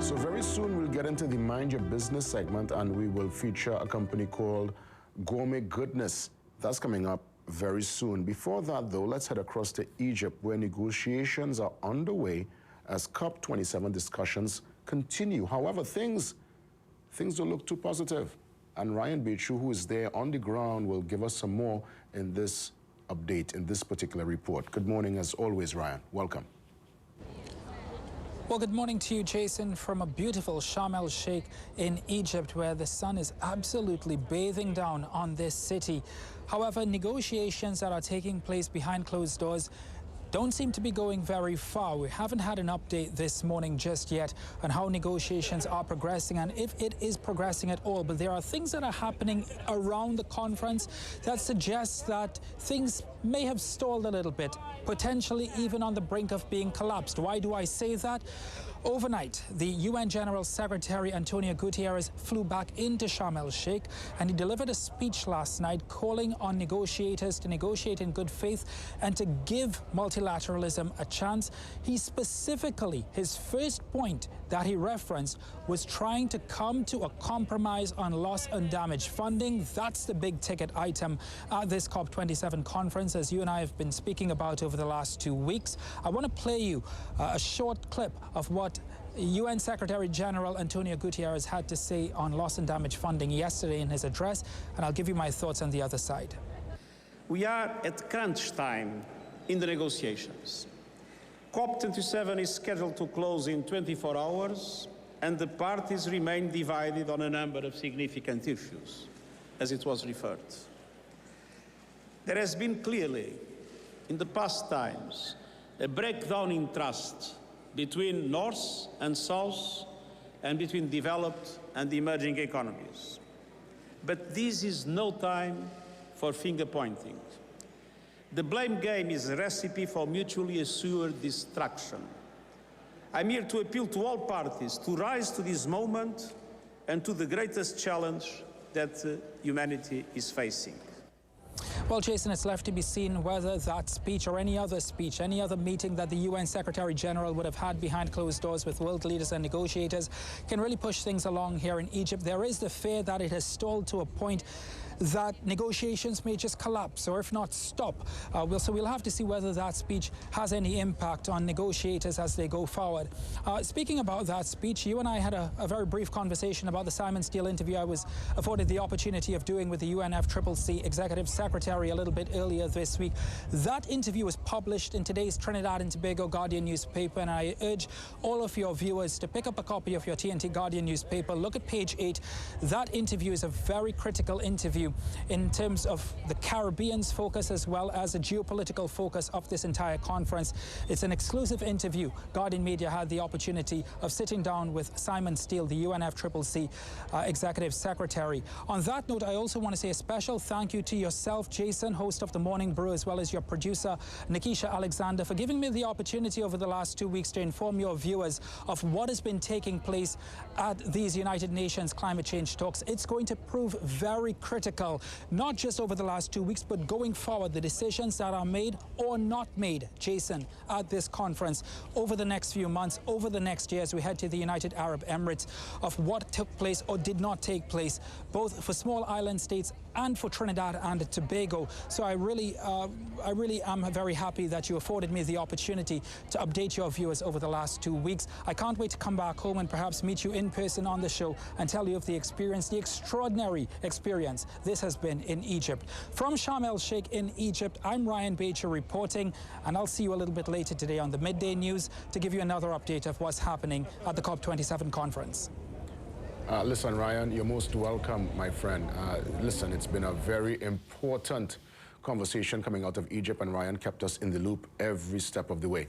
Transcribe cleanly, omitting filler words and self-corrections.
So very soon we'll get into the Mind Your Business segment, and we will feature a company called Gourmet Goodness. That's coming up very soon. Before that, though, let's head across to Egypt, where negotiations are underway as COP27 discussions continue. However, things don't look too positive. And Ryan Bechu, who is there on the ground, will give us some more in this update, in this particular report. Good morning, as always, Ryan. Welcome. Well, good morning to you, Jason, from a beautiful Sharm el-Sheikh in Egypt, where the sun is absolutely bathing down on this city. However, negotiations that are taking place behind closed doors don't seem to be going very far. We haven't had an update this morning just yet on how negotiations are progressing and if it is progressing at all. But there are things that are happening around the conference that suggest that things may have stalled a little bit, potentially even on the brink of being collapsed. Why do I say that? Overnight, the UN General Secretary Antonio Guterres flew back into Sharm el-Sheikh, and he delivered a speech last night calling on negotiators to negotiate in good faith and to give multilateralism a chance. He specifically, his first point that he referenced was trying to come to a compromise on loss and damage funding. That's the big ticket item at this COP27 conference, as you and I have been speaking about over the last 2 weeks. I want to play you a short clip of what UN Secretary General Antonio Guterres had to say on loss and damage funding yesterday in his address, and I'll give you my thoughts on the other side. We are at crunch time in the negotiations. COP27 is scheduled to close in 24 hours, and the parties remain divided on a number of significant issues, as it was referred. There has been clearly, in the past times, a breakdown in trust between North and South and between developed and emerging economies. But this is no time for finger-pointing. The blame game is a recipe for mutually assured destruction. I'm here to appeal to all parties to rise to this moment and to the greatest challenge that humanity is facing. Well, Jason, it's left to be seen whether that speech or any other speech, any other meeting that the UN Secretary General would have had behind closed doors with world leaders and negotiators can really push things along here in Egypt. There is the fear that it has stalled to a point that negotiations may just collapse, or if not stop. So we'll have to see whether that speech has any impact on negotiators as they go forward. Speaking about that speech, you and I had a very brief conversation about the Simon Steele interview I was afforded the opportunity of doing with the UNFCCC Executive Secretary a little bit earlier this week. That interview was published in today's Trinidad and Tobago Guardian newspaper, and I urge all of your viewers to pick up a copy of your TNT Guardian newspaper. Look at page 8. That interview is a very critical interview in terms of the Caribbean's focus as well as the geopolitical focus of this entire conference. It's an exclusive interview. Guardian Media had the opportunity of sitting down with Simon Steele, the UNFCCC Executive Secretary. On that note, I also want to say a special thank you to yourself, Jason, host of The Morning Brew, as well as your producer, Nikisha Alexander, for giving me the opportunity over the last 2 weeks to inform your viewers of what has been taking place at these United Nations climate change talks. It's going to prove very critical, not just over the last 2 weeks, but going forward, the decisions that are made or not made, Jason, at this conference over the next few months, over the next year as we head to the United Arab Emirates, of what took place or did not take place, both for small island states and for Trinidad and Tobago. So I really am very happy that you afforded me the opportunity to update your viewers over the last 2 weeks. I can't wait to come back home and perhaps meet you in person on the show and tell you of the experience, the extraordinary experience this has been in Egypt. From Sharm el-Sheikh in Egypt, I'm Ryan Becher reporting, and I'll see you a little bit later today on the Midday News to give you another update of what's happening at the COP27 conference. Listen, Ryan, you're most welcome, my friend. Listen, it's been a very important conversation coming out of Egypt, and Ryan kept us in the loop every step of the way.